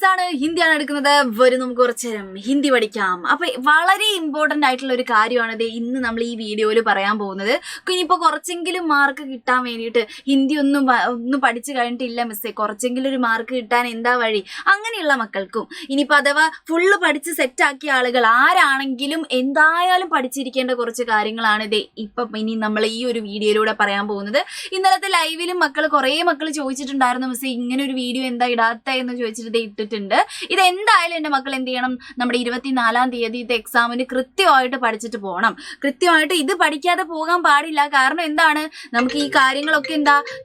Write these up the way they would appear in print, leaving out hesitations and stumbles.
എന്താണ് ഹിന്ദിയാണ് എടുക്കുന്നത്. വരും നമുക്ക് കുറച്ചു നേരം ഹിന്ദി പഠിക്കാം. അപ്പൊ വളരെ ഇമ്പോർട്ടന്റ് ആയിട്ടുള്ള ഒരു കാര്യമാണ് ഇന്ന് നമ്മൾ ഈ വീഡിയോയിൽ പറയാൻ പോകുന്നത്. ഇനിയിപ്പോ കുറച്ചെങ്കിലും മാർക്ക് കിട്ടാൻ വേണ്ടിയിട്ട് ഹിന്ദി ഒന്നും പഠിച്ചു കഴിഞ്ഞിട്ടില്ല മിസ്സേ, കുറച്ചെങ്കിലും ഒരു മാർക്ക് കിട്ടാൻ എന്താ വഴി, അങ്ങനെയുള്ള മക്കൾക്കും ഇനിയിപ്പോ അഥവാ ഫുള്ള് പഠിച്ച് സെറ്റാക്കിയ ആളുകൾ ആരാണെങ്കിലും എന്തായാലും പഠിച്ചിരിക്കേണ്ട കുറച്ച് കാര്യങ്ങളാണ് ഇനി നമ്മൾ ഈ ഒരു വീഡിയോയിലൂടെ പറയാൻ പോകുന്നത്. ഇന്നലത്തെ ലൈവിലും കുറേ മക്കൾ ചോദിച്ചിട്ടുണ്ടായിരുന്നു, മിസ്സേ ഇങ്ങനെ ഒരു വീഡിയോ എന്താ ഇടാത്ത എന്ന് ചോദിച്ചിട്ട് ഇട്ടിട്ടുണ്ട്. ഇത് എന്തായാലും എൻ്റെ മക്കൾ എന്ത് ചെയ്യണം, നമ്മുടെ 24-ാം തീയതിത്തെ എക്സാമിന് കൃത്യമായിട്ട് പഠിച്ചിട്ട് പോകണം. കൃത്യമായിട്ട് ഇത് പഠിക്കാതെ പോകാൻ പാടില്ല. കാരണം എന്താണ്, നമുക്ക് ഈ കാര്യങ്ങളൊക്കെ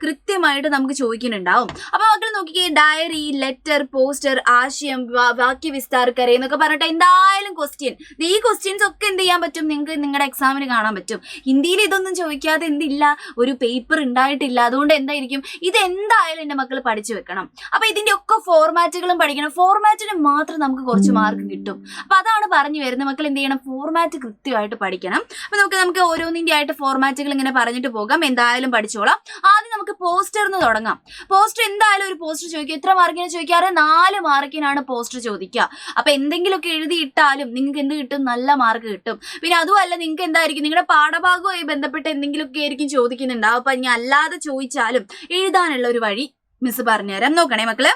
കൃത്യമായിട്ട് നമുക്ക് ചോദിക്കുന്നുണ്ടാവും. അപ്പൊ മക്കൾ നോക്കിക്കേ, ഡയറി, ലെറ്റർ, പോസ്റ്റർ, ആശയം, വാക്യ വിസ്താരക്കര എന്നൊക്കെ പറഞ്ഞിട്ട് എന്തായാലും ക്വസ്റ്റ്യൻ, ഈ ക്വസ്റ്റ്യൻസ് ഒക്കെ എന്ത് ചെയ്യാൻ പറ്റും, നിങ്ങൾക്ക് നിങ്ങളുടെ എക്സാമിന് കാണാൻ പറ്റും. ഹിന്ദിയിൽ ഇതൊന്നും ചോദിക്കാതെ എന്തില്ല, ഒരു പേപ്പർ ഉണ്ടായിട്ടില്ല. അതുകൊണ്ട് എന്തായിരിക്കും, ഇത് എന്തായാലും എൻ്റെ മക്കൾ പഠിച്ചു വെക്കണം. അപ്പൊ ഇതിന്റെ ഒക്കെ ഫോർമാറ്റുകളും പഠിക്കണം. ഫോർമാറ്റിന് മാത്രം നമുക്ക് കുറച്ച് മാർക്ക് കിട്ടും. അപ്പൊ അതാണ് പറഞ്ഞു വരുന്നത്. മക്കൾ എന്ത് ചെയ്യണം, ഫോർമാറ്റ് കൃത്യമായിട്ട് പഠിക്കണം. അപ്പൊ നമുക്ക് ഓരോന്നിന്റെ ആയിട്ട് ഫോർമാറ്റുകൾ ഇങ്ങനെ പറഞ്ഞിട്ട് പോകാം. എന്തായാലും പഠിച്ചോളാം. ആദ്യം നമുക്ക് പോസ്റ്ററിന് തുടങ്ങാം. പോസ്റ്റർ എന്തായാലും ഒരു പോസ്റ്റർ ചോദിക്കുക. എത്ര മാർക്കിന് ചോദിക്കാറ്? 4 മാർക്കിനാണ് പോസ്റ്റർ ചോദിക്കുക. അപ്പൊ എന്തെങ്കിലുമൊക്കെ എഴുതിയിട്ടാലും നിങ്ങൾക്ക് എന്ത് കിട്ടും, നല്ല മാർക്ക് കിട്ടും. പിന്നെ അതുമല്ല, നിങ്ങൾക്ക് എന്തായിരിക്കും, നിങ്ങളുടെ പാഠഭാഗവുമായി ബന്ധപ്പെട്ട് എന്തെങ്കിലുമൊക്കെ ആയിരിക്കും ചോദിക്കുന്നുണ്ടാവും. അപ്പൊ ഇനി അല്ലാതെ ചോദിച്ചാലും എഴുതാനുള്ള ഒരു വഴി മിസ് പറഞ്ഞുതരാം. നോക്കണേ മക്കള്,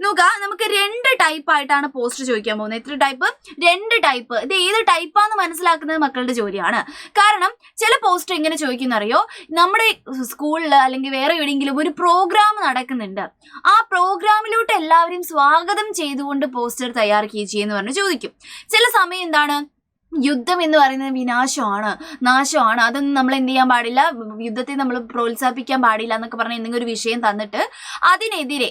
നോക്കാം. നമുക്ക് 2 ടൈപ്പ് ആയിട്ടാണ് പോസ്റ്റർ ചോദിക്കാൻ പോകുന്നത്. എത്ര ടൈപ്പ്? 2 ടൈപ്പ്. ഇത് ഏത് ടൈപ്പാന്ന് മനസ്സിലാക്കുന്നത് മക്കളുടെ ജോലിയാണ്. കാരണം ചില പോസ്റ്റർ എങ്ങനെ ചോദിക്കുന്നറിയോ, നമ്മുടെ സ്കൂളിൽ അല്ലെങ്കിൽ വേറെ എവിടെയെങ്കിലും ഒരു പ്രോഗ്രാം നടക്കുന്നുണ്ട്, ആ പ്രോഗ്രാമിലോട്ട് എല്ലാവരും സ്വാഗതം ചെയ്തുകൊണ്ട് പോസ്റ്റർ തയ്യാറാക്കിയെന്ന് പറഞ്ഞ് ചോദിക്കും. ചില സമയം എന്താണ്, യുദ്ധം എന്ന് പറയുന്നത് വിനാശമാണ്, നാശമാണ്, അതൊന്നും നമ്മൾ എന്ത് ചെയ്യാൻ പാടില്ല, യുദ്ധത്തെ നമ്മൾ പ്രോത്സാഹിപ്പിക്കാൻ പാടില്ല എന്നൊക്കെ പറഞ്ഞ എന്തെങ്കിലും ഒരു വിഷയം തന്നിട്ട് അതിനെതിരെ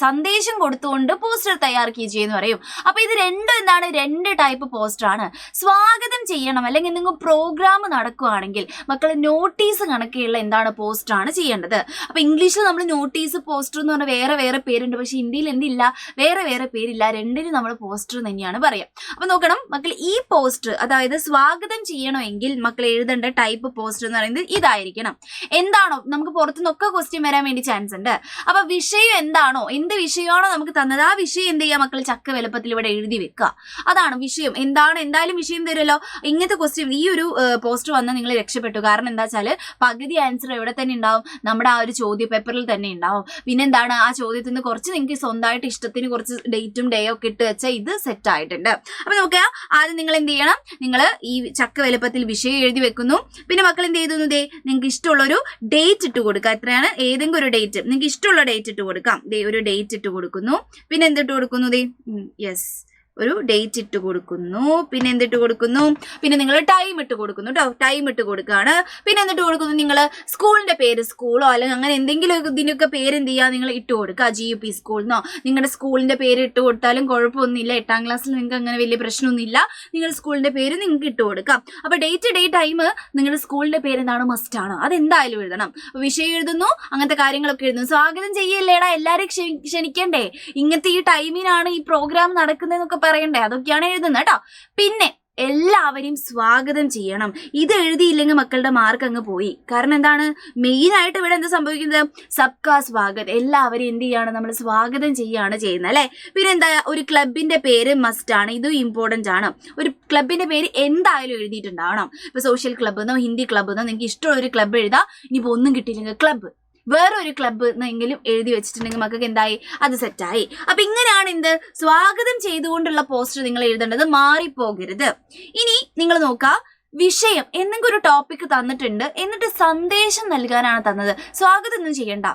സന്ദേശം കൊടുത്തുകൊണ്ട് പോസ്റ്റർ തയ്യാറാക്കിയെന്ന് പറയും. അപ്പൊ ഇത് രണ്ടും എന്താണ്, 2 ടൈപ്പ് പോസ്റ്റർ ആണ്. സ്വാഗതം ചെയ്യണം അല്ലെങ്കിൽ എന്തെങ്കിലും പ്രോഗ്രാം നടക്കുകയാണെങ്കിൽ മക്കൾ നോട്ടീസ് കണക്കെയുള്ള എന്താണ് പോസ്റ്റർ ആണ് ചെയ്യേണ്ടത്. അപ്പൊ ഇംഗ്ലീഷിൽ നമ്മൾ നോട്ടീസ്, പോസ്റ്റർ എന്ന് പറഞ്ഞാൽ വേറെ പേരുണ്ട്. പക്ഷെ ഹിന്ദിയിൽ എന്തില്ല, വേറെ പേരില്ല. രണ്ടിനും നമ്മൾ പോസ്റ്റർ തന്നെയാണ് പറയാം. അപ്പൊ നോക്കണം മക്കൾ, ഈ പോസ്റ്റർ അതായത് സ്വാഗതം ചെയ്യണമെങ്കിൽ മക്കൾ എഴുതേണ്ട ടൈപ്പ് പോസ്റ്റർ എന്ന് പറയുന്നത് ഇതായിരിക്കണം. എന്താണോ നമുക്ക് പുറത്തുനിന്നൊക്കെ ക്വസ്റ്റ്യൻ വരാൻ വേണ്ടി ചാൻസ് ഉണ്ട്. അപ്പൊ വിഷയം എന്താണോ, എന്ത് വിഷയമാണോ നമുക്ക് തന്നത്, ആ വിഷയം എന്ത് ചെയ്യുക മക്കൾ, ചക്ക വലുപ്പത്തിൽ ഇവിടെ എഴുതി വെക്കുക. അതാണ് വിഷയം. എന്തായാലും വിഷയം തരുമല്ലോ. ഇങ്ങനത്തെ ക്വസ്റ്റ്യൻ, ഈ ഒരു പോസ്റ്റർ വന്നാൽ നിങ്ങൾ രക്ഷപ്പെട്ടു. കാരണം എന്താ വെച്ചാല് പകുതി ആൻസർ എവിടെ തന്നെ ഉണ്ടാവും, നമ്മുടെ ആ ഒരു ചോദ്യ പേപ്പറിൽ തന്നെ ഉണ്ടാവും. പിന്നെ എന്താണ്, ആ ചോദ്യത്തിൽ നിന്ന് കുറച്ച് നിങ്ങൾക്ക് സ്വന്തമായിട്ട് ഇഷ്ടത്തിന് കുറച്ച് ഡേറ്റും ഡേയും ഒക്കെ ഇട്ട് വെച്ചാൽ ഇത് സെറ്റ് ആയിട്ടുണ്ട്. അപ്പൊ നമുക്ക് ആദ്യം നിങ്ങൾ എന്ത് ചെയ്യണം, നിങ്ങൾ ഈ ചക്ക വലുപ്പത്തിൽ വിഷയം എഴുതി വെക്കുന്നു. പിന്നെ മക്കൾ എന്ത് ചെയ്തു, നിങ്ങൾക്ക് ഇഷ്ടമുള്ളൊരു ഡേറ്റ് ഇട്ട് കൊടുക്കുക. എത്രയാണ്, ഏതെങ്കിലും ഒരു ഡേറ്റ്, നിങ്ങൾക്ക് ഇഷ്ടമുള്ള ഡേറ്റ് ഇട്ട് കൊടുക്കാം. ഒരു ഡേറ്റ് ഇട്ട് കൊടുക്കുന്നു. പിന്നെ എന്തിട്ട് കൊടുക്കുന്നു, യെസ്, ഒരു ഡേറ്റ് ഇട്ട് കൊടുക്കുന്നു. പിന്നെ എന്തിട്ട് കൊടുക്കുന്നു, പിന്നെ നിങ്ങൾ ടൈം ഇട്ട് കൊടുക്കുന്നു കേട്ടോ, ടൈം ഇട്ട് കൊടുക്കുകയാണ്. പിന്നെ എന്നിട്ട് കൊടുക്കുന്നു, നിങ്ങൾ സ്കൂളിന്റെ പേര്, സ്കൂളോ അല്ലെങ്കിൽ അങ്ങനെ എന്തെങ്കിലും ഇതിനൊക്കെ പേര് എന്ത് ചെയ്യുക, നിങ്ങൾ ഇട്ട് കൊടുക്കുക. GUP സ്കൂളിനോ നിങ്ങളുടെ സ്കൂളിന്റെ പേര് ഇട്ട് കൊടുത്താലും കുഴപ്പമൊന്നുമില്ല. 8ാം ക്ലാസ്സിൽ നിങ്ങൾക്ക് അങ്ങനെ വലിയ പ്രശ്നമൊന്നുമില്ല. നിങ്ങളുടെ സ്കൂളിന്റെ പേര് നിങ്ങൾക്ക് ഇട്ട് കൊടുക്കാം. അപ്പൊ ഡേറ്റ്, ടൈം, നിങ്ങളുടെ സ്കൂളിന്റെ പേര് എന്താണ്, മസ്റ്റ് ആണ്, അതെന്തായാലും എഴുതണം. വിഷയം എഴുതുന്നു, അങ്ങനത്തെ കാര്യങ്ങളൊക്കെ എഴുതുന്നു. സ്വാഗതം ചെയ്യല്ലേടാ, എല്ലാവരും ക്ഷണിക്കണ്ടേ, ഇങ്ങനത്തെ ഈ ടൈമിനാണ് ഈ പ്രോഗ്രാം നടക്കുന്നതെന്നൊക്കെ പറയണ്ടേ, അതൊക്കെയാണ് എഴുതുന്നത് കേട്ടോ. പിന്നെ എല്ലാവരെയും സ്വാഗതം ചെയ്യണം. ഇത് എഴുതിയില്ലെങ്കിൽ മക്കളുടെ മാർക്ക് അങ്ങ് പോയി. കാരണം എന്താണ്, മെയിൻ ആയിട്ട് ഇവിടെ എന്താ സംഭവിക്കുന്നത്, സബ്കാ സ്വാഗത്, എല്ലാവരെയും എന്ത് ചെയ്യാണ്, നമ്മൾ സ്വാഗതം ചെയ്യാണ് ചെയ്യുന്നത് അല്ലെ. പിന്നെ എന്താ, ഒരു ക്ലബിന്റെ പേര് മസ്റ്റ് ആണ്, ഇതും ഇമ്പോർട്ടന്റ് ആണ്. ഒരു ക്ലബിന്റെ പേര് എന്തായാലും എഴുതിയിട്ടുണ്ടാവണം. ഇപ്പൊ സോഷ്യൽ ക്ലബ്ബ് എന്നോ ഹിന്ദി ക്ലബ്ബ് എന്നോ നിങ്ങൾക്ക് ഇഷ്ടമുള്ള ഒരു ക്ലബ്ബ് എഴുതാം. ഇനിയിപ്പോ ഒന്നും കിട്ടിയില്ലെങ്കിൽ ക്ലബ്ബ്, വേറൊരു ക്ലബ്ബ് എന്നെങ്കിലും എഴുതി വെച്ചിട്ടുണ്ടെങ്കിൽ മക്കൾക്ക് എന്തായി, അത് സെറ്റായി. അപ്പൊ ഇങ്ങനെയാണ് എന്ത്, സ്വാഗതം ചെയ്തുകൊണ്ടുള്ള പോസ്റ്റർ നിങ്ങൾ എഴുതേണ്ടത്, മാറിപ്പോകരുത്. ഇനി നിങ്ങൾ നോക്കുക, വിഷയം എന്തെങ്കിലും ഒരു ടോപ്പിക് തന്നിട്ടുണ്ട്, എന്നിട്ട് സന്ദേശം നൽകാനാണ് തന്നത്. സ്വാഗതം ഒന്നും ചെയ്യണ്ട.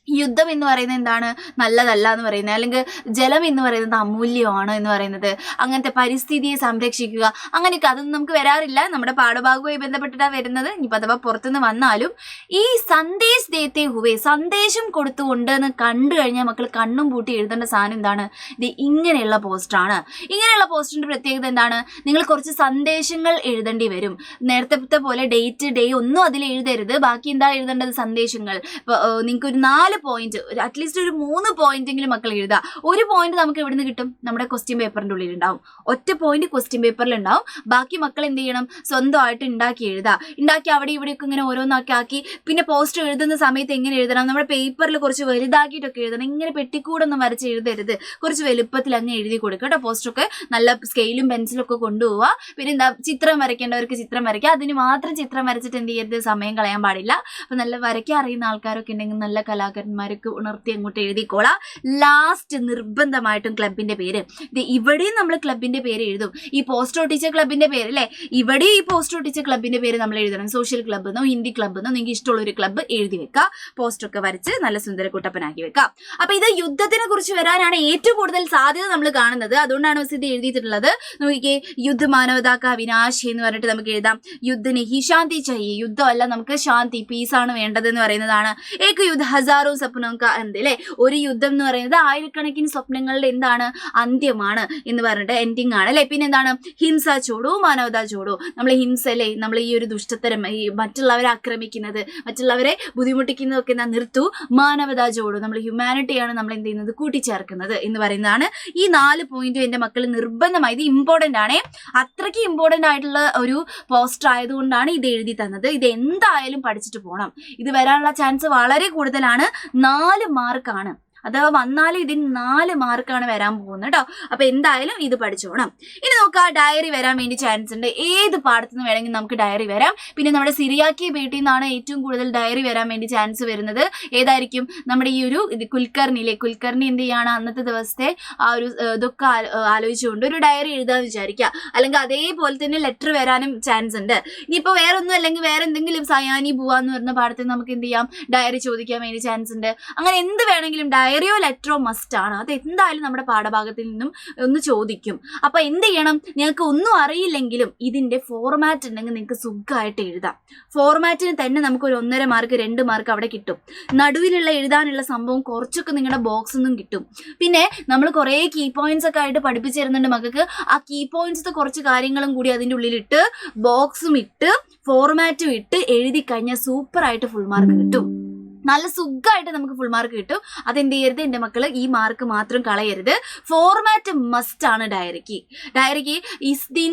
യുദ്ധം എന്ന് പറയുന്നത് എന്താണ്, നല്ലതല്ല എന്ന് പറയുന്നത്, അല്ലെങ്കിൽ ജലം എന്ന് പറയുന്നത് അമൂല്യമാണ് എന്ന് പറയുന്നത്, അങ്ങനത്തെ പരിസ്ഥിതിയെ സംരക്ഷിക്കുക, അങ്ങനെയൊക്കെ അതൊന്നും നമുക്ക് വരാറില്ല. നമ്മുടെ പാഠഭാഗവുമായി ബന്ധപ്പെട്ടിട്ടാണ് വരുന്നത്. ഇനിയിപ്പോൾ അഥവാ പുറത്തുനിന്ന് വന്നാലും ഈ സന്ദേശ് ദേത്തെ ഹുവേ, സന്ദേശം കൊടുത്തുകൊണ്ട് എന്ന് കണ്ടു കഴിഞ്ഞാൽ മക്കൾ കണ്ണും പൂട്ടി എഴുതേണ്ട സാധനം എന്താണ്, ഇത് ഇങ്ങനെയുള്ള പോസ്റ്ററാണ്. ഇങ്ങനെയുള്ള പോസ്റ്ററിന്റെ പ്രത്യേകത എന്താണ്, നിങ്ങൾ കുറച്ച് സന്ദേശങ്ങൾ എഴുതേണ്ടി വരും. നേരത്തെ പോലെ ഡേറ്റ്, ഡേ ഒന്നും അതിൽ എഴുതരുത്. ബാക്കി എന്താ എഴുതേണ്ടത്, സന്ദേശങ്ങൾ. ഇപ്പോൾ നിങ്ങൾക്ക് ഒരു 4 4 പോയിന്റ്, അറ്റ്ലീസ്റ്റ് ഒരു 3 പോയിന്റെങ്കിലും മക്കൾ എഴുതുക. ഒരു പോയിന്റ് നമുക്ക് എവിടുന്ന് കിട്ടും? നമ്മുടെ ക്വസ്റ്റ്യൻ പേപ്പറിന്റെ ഉള്ളിൽ ഉണ്ടാവും. ഒറ്റ പോയിന്റ് ക്വസ്റ്റ്യൻ പേപ്പറിൽ ഉണ്ടാവും. ബാക്കി മക്കൾ എന്ത് ചെയ്യണം? സ്വന്തമായിട്ട് ഉണ്ടാക്കി എഴുതുക. ഉണ്ടാക്കി അവിടെ ഇവിടെയൊക്കെ ഇങ്ങനെ ഓരോന്നാക്കി ആക്കി. പിന്നെ പോസ്റ്റർ എഴുതുന്ന സമയത്ത് എങ്ങനെ എഴുതണം? നമ്മുടെ പേപ്പറിൽ കുറച്ച് വലുതാക്കിയിട്ടൊക്കെ എഴുതണം. ഇങ്ങനെ പെട്ടിക്കൂടൊന്നും വരച്ച് എഴുതരുത്. കുറച്ച് വലുപ്പത്തിൽ അങ്ങ് എഴുതി കൊടുക്കുക കേട്ടോ. പോസ്റ്ററൊക്കെ നല്ല സ്കെയിലും പെൻസിലും ഒക്കെ കൊണ്ടുപോവുക. പിന്നെ എന്താ, ചിത്രം വരയ്ക്കേണ്ടവർക്ക് ചിത്രം വരയ്ക്കുക. അതിന് മാത്രം ചിത്രം വരച്ചിട്ട് എന്ത് ചെയ്യരുത്? സമയം കളയാൻ പാടില്ല. അപ്പൊ നല്ല വരയ്ക്കാൻ അറിയുന്ന ആൾക്കാരൊക്കെ ഉണ്ടെങ്കിൽ നല്ല കലാകാരന്മാർക്ക് ഉണർത്തി അങ്ങോട്ട് എഴുതിക്കോളാം. ലാസ്റ്റ് നിർബന്ധമായിട്ടും ക്ലബിന്റെ പേര്. ഇവിടെയും നമ്മൾ ക്ലബിന്റെ പേര് എഴുതും. ഈ പോസ്റ്റർ ഒട്ടിച്ച ക്ലബിന്റെ പേര് അല്ലെ, ഇവിടെ ഈ പോസ്റ്റർ ഒട്ടിച്ച ക്ലബിന്റെ പേര് നമ്മൾ എഴുതണം. സോഷ്യൽ ക്ലബ് എന്നോ ഹിന്ദി ക്ലബ് എന്നോ നിങ്ങൾക്ക് ഇഷ്ടമുള്ള ഒരു ക്ലബ്ബ് എഴുതി വെക്കുക. പോസ്റ്റർ ഒക്കെ വരച്ച് നല്ല സുന്ദര കുട്ടപ്പനാക്കി വെക്കാം. അപ്പൊ ഇത് യുദ്ധത്തിനെ കുറിച്ച് വരാനാണ് ഏറ്റവും കൂടുതൽ സാധ്യത നമ്മൾ കാണുന്നത്. അതുകൊണ്ടാണ് ഇത് എഴുതിയിട്ടുള്ളത്. നോക്കിക്കേ, യുദ്ധ മാനവതാ കാ വിനാശ് എന്ന് പറഞ്ഞിട്ട് നമുക്ക് എഴുതാം. യുദ്ധ നഹി ശാന്തി ചാഹിയെ, യുദ്ധമല്ല നമുക്ക് ശാന്തി, പീസാണ് വേണ്ടത് എന്ന് പറയുന്നതാണ്. ഏക യുദ്ധ ഹസാറോ സ്വപ്നം കാ അന്ത് അല്ലെ, ഒരു യുദ്ധം എന്ന് പറയുന്നത് ആയിരക്കണക്കിന് സ്വപ്നങ്ങളുടെ എന്താണ്? അന്ത്യമാണ് എന്ന് പറഞ്ഞിട്ട് എൻഡിങ് ആണ് അല്ലെ. പിന്നെ എന്താണ്? ഹിംസ ചോടോ മാനവതാ ചോടോ, നമ്മൾ ഹിംസ അല്ലെ, നമ്മൾ ഈ ഒരു ദുഷ്ടത്തരം, ഈ മറ്റുള്ളവരെ ആക്രമിക്കുന്നത്, മറ്റുള്ളവരെ ബുദ്ധിമുട്ടിക്കുന്നതൊക്കെ എന്താ? നിർത്തു. മാനവതാ ചോടോ, നമ്മൾ ഹ്യൂമാനിറ്റിയാണ് നമ്മൾ എന്ത് ചെയ്യുന്നത്? കൂട്ടിച്ചേർക്കുന്നത് എന്ന് പറയുന്നതാണ്. ഈ 4 പോയിന്റും എന്റെ മക്കൾ നിർബന്ധമായി, ഇത് ഇമ്പോർട്ടന്റ് ആണേ, അത്രയ്ക്ക് ഇമ്പോർട്ടന്റ് ആയിട്ടുള്ള ഒരു പോസ്റ്റർ ആയതുകൊണ്ടാണ് ഇത് എഴുതി തന്നത്. ഇത് എന്തായാലും പഠിച്ചിട്ട് പോകണം. ഇത് വരാനുള്ള ചാൻസ് വളരെ കൂടുതലാണ്. 4 മാർക്കാണ്. അഥവാ വന്നാലും ഇതിന് 4 മാർക്കാണ് വരാൻ പോകുന്നത് കേട്ടോ. അപ്പൊ എന്തായാലും ഇത് പഠിച്ചോണം. ഇനി നോക്കാം, ഡയറി വരാൻ വേണ്ടി ചാൻസ് ഉണ്ട്. ഏത് പാഠത്തിൽ നിന്ന് വേണമെങ്കിൽ നമുക്ക് ഡയറി വരാം. പിന്നെ നമ്മുടെ സിറിയാക്കി ബേട്ടിൽ നിന്നാണ് ഏറ്റവും കൂടുതൽ ഡയറി വരാൻ വേണ്ടി ചാൻസ് വരുന്നത്. ഏതായിരിക്കും? നമ്മുടെ ഈ ഒരു കുൽക്കർണിയിലെ കുൽക്കർണി എന്ത് ചെയ്യാണ്? അന്നത്തെ ദിവസത്തെ ആ ഒരു ഇതൊക്കെ ആലോചിച്ചുകൊണ്ട് ഒരു ഡയറി എഴുതാന്ന് വിചാരിക്കുക. അല്ലെങ്കിൽ അതേപോലെ തന്നെ ലെറ്റർ വരാനും ചാൻസ് ഉണ്ട്. ഇനിയിപ്പോൾ വേറെ ഒന്നും അല്ലെങ്കിൽ വേറെ എന്തെങ്കിലും സയാനി ബുവാന്ന് പറഞ്ഞ പാഠത്തിൽ നമുക്ക് എന്ത് ചെയ്യാം? ഡയറി ചോദിക്കാൻ വേണ്ടി ചാൻസ് ഉണ്ട്. അങ്ങനെ എന്ത് വേണമെങ്കിലും ഡയറിയോ ലെറ്ററോ മസ്റ്റ് ആണ്. അത് എന്തായാലും നമ്മുടെ പാഠഭാഗത്തിൽ നിന്നും ഒന്ന് ചോദിക്കും. അപ്പൊ എന്ത് ചെയ്യണം? നിങ്ങൾക്ക് ഒന്നും അറിയില്ലെങ്കിലും ഇതിന്റെ ഫോർമാറ്റ് ഉണ്ടെങ്കിൽ നിങ്ങൾക്ക് സുഖമായിട്ട് എഴുതാം. ഫോർമാറ്റിന് തന്നെ നമുക്ക് ഒരു 1.5 മാർക്ക് 2 മാർക്ക് അവിടെ കിട്ടും. നടുവിലുള്ള എഴുതാനുള്ള സംഭവം കുറച്ചൊക്കെ നിങ്ങളുടെ ബോക്സിൽ നിന്നും കിട്ടും. പിന്നെ നമ്മൾ കുറേ കീ പോയിന്റ്സ് ഒക്കെ ആയിട്ട് പഠിപ്പിച്ചു തരുന്നുണ്ട് മക്കൾക്ക്. ആ കീ പോയിന്റ്സ് കുറച്ച് കാര്യങ്ങളും കൂടി അതിൻ്റെ ഉള്ളിലിട്ട് ബോക്സും ഇട്ട് ഫോർമാറ്റും ഇട്ട് എഴുതി കഴിഞ്ഞാൽ സൂപ്പറായിട്ട് ഫുൾ മാർക്ക് കിട്ടും. നല്ല സുഖമായിട്ട് നമുക്ക് ഫുൾ മാർക്ക് കിട്ടും. അതെന്ത് ചെയ്യരുത് എൻ്റെ മക്കൾ? ഈ മാർക്ക് മാത്രം കളയരുത്. ഫോർമാറ്റ് മസ്റ്റ് ആണ് ഡയറിക്ക്. ഇസ്ദീൻ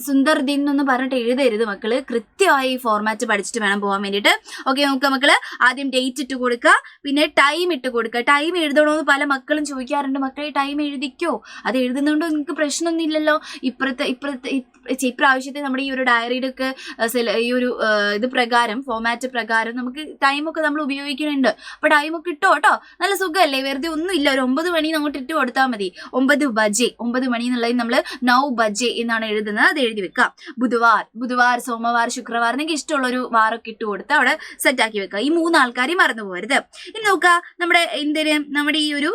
സുന്ദർ ദീൻ എന്നൊന്നും പറഞ്ഞിട്ട് എഴുതരുത് മക്കള്. കൃത്യമായി ഫോർമാറ്റ് പഠിച്ചിട്ട് വേണം പോകാൻ വേണ്ടിയിട്ട്. ഓക്കെ, നോക്കുക മക്കള്. ആദ്യം ഡേറ്റ് ഇട്ട് കൊടുക്കുക, പിന്നെ ടൈം ഇട്ട് കൊടുക്കുക. ടൈം എഴുതണമെന്ന് പല മക്കളും ചോദിക്കാറുണ്ട്. മക്കളെ ടൈം എഴുതിക്കോ? അത് എഴുതുന്നതുകൊണ്ട് നിങ്ങൾക്ക് പ്രശ്നമൊന്നും ഇല്ലല്ലോ. ഇപ്രാവശ്യത്തെ നമ്മുടെ ഈ ഒരു ഡയറിയുടെ ഒക്കെ ഈ ഒരു ഇത് പ്രകാരം, ഫോർമാറ്റ് പ്രകാരം നമുക്ക് ടൈമൊക്കെ നമ്മൾ ഉപയോഗിക്കുന്നുണ്ട്. അപ്പൊ ടൈമൊക്കെ ഇട്ടോ കേട്ടോ. നല്ല സുഖമല്ലേ? വെറുതെ ഒന്നും ഇല്ല, ഒരു 9 മണി അങ്ങോട്ട് ഇട്ട് കൊടുത്താൽ മതി. 9 ബജെ, 9 മണി എന്നുള്ളത് നമ്മൾ 9 ബജെ എന്നാണ് എഴുതുന്നത്. അത് എഴുതി വെക്കാം. ബുധവാർ, സോമവാർ, ശുക്രവാർ, നിങ്ങൾക്ക് ഇഷ്ടമുള്ള ഒരു വാറൊക്കെ ഇട്ട് കൊടുത്ത് അവിടെ സെറ്റാക്കി വെക്കുക. ഈ 3 ആൾക്കാരെയും മറന്നു പോകരുത്. ഇനി നോക്കുക, നമ്മുടെ ഈ ഒരു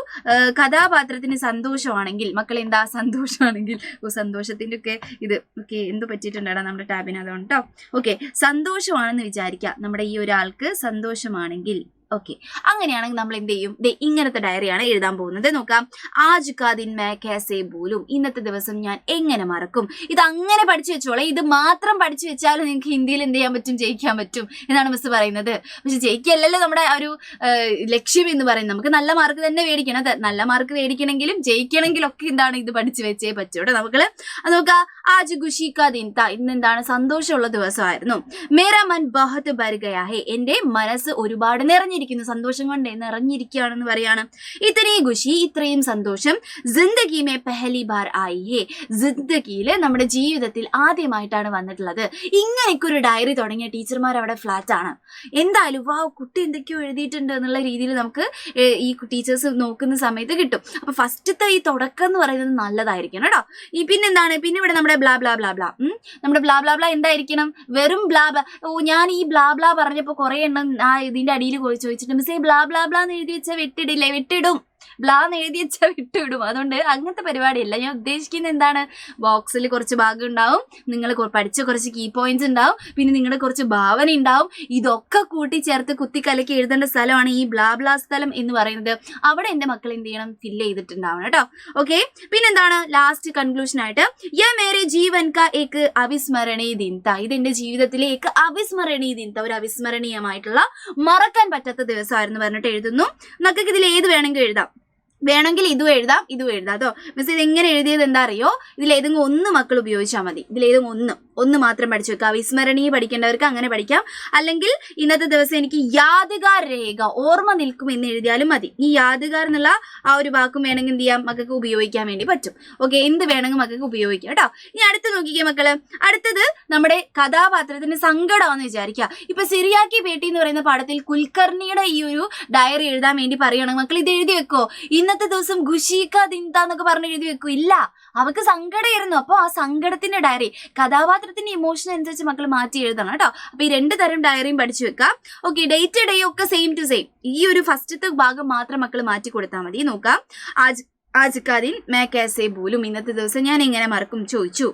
കഥാപാത്രത്തിന് സന്തോഷമാണെങ്കിൽ, മക്കൾ എന്താ സന്തോഷമാണെങ്കിൽ, സന്തോഷത്തിന്റെ ഒക്കെ ഇത് ഓക്കെ എന്ത് പറ്റിയിട്ടുണ്ടാ നമ്മുടെ ടാബിന്, അതുകൊണ്ട് കേട്ടോ. ഓക്കെ, സന്തോഷമാണെന്ന് വിചാരിക്കുക. നമ്മുടെ ഈ ഒരാൾക്ക് സന്തോഷമാണെങ്കിൽ ഓക്കെ, അങ്ങനെയാണെങ്കിൽ നമ്മൾ എന്ത് ചെയ്യും? ഇങ്ങനത്തെ ഡയറിയാണ് എഴുതാൻ പോകുന്നത്. നോക്കാം. ആജ് കാ ദിൻ മേ കൈസേ ഭൂലും, ഇന്നത്തെ ദിവസം ഞാൻ എങ്ങനെ മറക്കും. ഇത് അങ്ങനെ പഠിച്ചു വെച്ചോളെ. ഇത് മാത്രം പഠിച്ചു വെച്ചാൽ നിങ്ങൾക്ക് ഹിന്ദിയിൽ എന്ത് ചെയ്യാൻ പറ്റും? ജയിക്കാൻ പറ്റും എന്നാണ് മിസ് പറയുന്നത്. പക്ഷെ ജയിക്കല്ലല്ലോ നമ്മുടെ ഒരു ലക്ഷ്യം എന്ന് പറയുന്നത്. നമുക്ക് നല്ല മാർക്ക് തന്നെ മേടിക്കണം. അത് നല്ല മാർക്ക് മേടിക്കണമെങ്കിലും ജയിക്കണമെങ്കിലും ഒക്കെ എന്താണ്? ഇത് പഠിച്ചു വെച്ചേ പറ്റൂടെ നമുക്ക്. നോക്കാം. ആജ് ഖുഷി കാ ദിൻ താ, ഇന്ന് എന്താണ്? സന്തോഷമുള്ള ദിവസമായിരുന്നു. മേരാ മൻ ബഹത് ഭർ ഗയാ ഹെ, എന്റെ മനസ്സ് ഒരുപാട് നിറഞ്ഞിരിക്കുന്നു. സന്തോഷം കൊണ്ട് നിറഞ്ഞിരിക്കുകയാണെന്ന് പറയാണ്. ഇത്രയും ഖുഷി, ഇത്രയും സന്തോഷം ജിന്ദഗി മേ പെഹലി ബാർ ആയി ഹേ, ജിന്ദഗിയിൽ നമ്മുടെ ജീവിതത്തിൽ ആദ്യമായിട്ടാണ് വന്നിട്ടുള്ളത്. ഇങ്ങനെയൊക്കെ ഒരു ഡയറി തുടങ്ങിയ ടീച്ചർമാർ അവിടെ ഫ്ലാറ്റ് ആണ്. എന്തായാലും വാ, കുട്ടി എന്തൊക്കെയോ എഴുതിയിട്ടുണ്ട് എന്നുള്ള രീതിയിൽ നമുക്ക് ഈ ടീച്ചേഴ്സ് നോക്കുന്ന സമയത്ത് കിട്ടും. അപ്പൊ ഫസ്റ്റത്തെ ഈ തുടക്കം എന്ന് പറയുന്നത് നല്ലതായിരിക്കണം കേട്ടോ. പിന്നെന്താണ്? പിന്നെ ഇവിടെ നമ്മുടെ ബ്ലാ ബ്ലാ ബ്ലാ ബ്ലാ, നമ്മുടെ ബ്ലാ ബ്ലാ ബ്ലാ എന്തായിരിക്കണം? വെറും ബ്ലാ ബ്ലാ. ഞാൻ ഈ ബ്ലാ ബ്ലാ പറഞ്ഞപ്പോൾ കുറെ എണ്ണം ഇതിന്റെ അടിയിൽ ചോദിച്ചിട്ട് മിസ്സേ ബ്ലാ ബ്ലാ ബ്ലാ എന്ന് എഴുതി വെച്ചാൽ വെട്ടിടില്ലേ? വെട്ടിടും. ബ്ലാന്ന് എഴുതി വെച്ചാൽ വിട്ടുവിടും. അതുകൊണ്ട് അങ്ങനത്തെ പരിപാടിയല്ല. ഞാൻ ഉദ്ദേശിക്കുന്നത് എന്താണ്, ബോക്സിൽ കുറച്ച് ഭാഗം ഉണ്ടാവും, നിങ്ങൾ പഠിച്ച കുറച്ച് കീ പോയിന്റ്സ് ഉണ്ടാവും, പിന്നെ നിങ്ങളുടെ കുറച്ച് ഭാവന ഉണ്ടാവും. ഇതൊക്കെ കൂട്ടിച്ചേർത്ത് കുത്തിക്കലക്കി എഴുതേണ്ട സ്ഥലമാണ് ഈ ബ്ലാ ബ്ലാ സ്ഥലം എന്ന് പറയുന്നത്. അവിടെ എൻ്റെ മക്കൾ എന്ത് ചെയ്യണം, ഫില്ല് ചെയ്തിട്ടുണ്ടാവണം കേട്ടോ. ഓക്കെ, പിന്നെന്താണ് ലാസ്റ്റ് കൺക്ലൂഷൻ ആയിട്ട്, യാ മേരെ ജീവൻ കാ ഏക് അവിസ്മരണീയ ദിൻ താ. ഇത് എൻ്റെ ജീവിതത്തിലെ ഏക് അവിസ്മരണീയ ദിൻ താ, ഒരു അവിസ്മരണീയമായിട്ടുള്ള മറക്കാൻ പറ്റാത്ത ദിവസമായിരുന്നു പറഞ്ഞിട്ട് എഴുതുന്നു. നമുക്ക് ഇതിൽ ഏത് വേണമെങ്കിൽ എഴുതാം. വേണമെങ്കിൽ ഇതും എഴുതാം, ഇതും എഴുതാം കേട്ടോ. മിസ് ഇത് എങ്ങനെ എഴുതിയത് എന്താ അറിയോ, ഇതിലേതെങ്കിലും ഒന്ന് മക്കൾ ഉപയോഗിച്ചാൽ മതി. ഇതിലേതെങ്കിലും ഒന്ന് മാത്രം പഠിച്ചു വെക്കുക. വിസ്മരണീയ പഠിക്കേണ്ടവർക്ക് അങ്ങനെ പഠിക്കാം. അല്ലെങ്കിൽ ഇന്നത്തെ ദിവസം എനിക്ക് യാദഗാർ രേഖ, ഓർമ്മ നിൽക്കും എന്ന് എഴുതിയാലും മതി. ഈ യാദഗാർ എന്നുള്ള ആ ഒരു വാക്കും വേണമെങ്കിൽ എന്ത് ചെയ്യാം, മക്കൾക്ക് ഉപയോഗിക്കാൻ വേണ്ടി പറ്റും. ഓക്കെ, എന്ത് വേണമെങ്കിൽ മക്കൾക്ക് ഉപയോഗിക്കാം കേട്ടോ. ഇനി അടുത്ത് നോക്കിക്കേ മക്കള്, അടുത്തത് നമ്മുടെ കഥാപാത്രത്തിന് സങ്കടമാണെന്ന് വിചാരിക്കുക. ഇപ്പൊ സിറിയാക്കി പേട്ടി എന്ന് പറയുന്ന പാഠത്തിൽ കുൽക്കർണിയുടെ ഈ ഒരു ഡയറി എഴുതാൻ വേണ്ടി പറയുകയാണെങ്കിൽ മക്കൾ ഇത് എഴുതി വെക്കോ. ഇന്നത്തെ ദിവസം ഖുഷീക ദിന്ത എന്നൊക്കെ പറഞ്ഞ് എഴുതി വെക്കും. ഇല്ല, അവർക്ക് സങ്കടമായിരുന്നു. അപ്പോൾ ആ സങ്കടത്തിന്റെ ഡയറി കഥാപാത്രത്തിന്റെ ഇമോഷൻ അനുസരിച്ച് മക്കൾ മാറ്റി എഴുതണം കേട്ടോ. അപ്പൊ ഈ 2 തരം ഡയറിയും പഠിച്ചു വെക്കാം. ഓക്കെ, ഡേറ്റ് ഡേ ഒക്കെ സെയിം ടു സെയിം. ഈ ഒരു ഫസ്റ്റത്തെ ഭാഗം മാത്രം മക്കൾ മാറ്റി കൊടുത്താൽ മതി. നോക്കാം, ആജ് കാ ദിൻ മേ കാസേ ഭൂലും, ഇന്നത്തെ ദിവസം ഞാൻ എങ്ങനെ മറക്കും ചോദിച്ചു.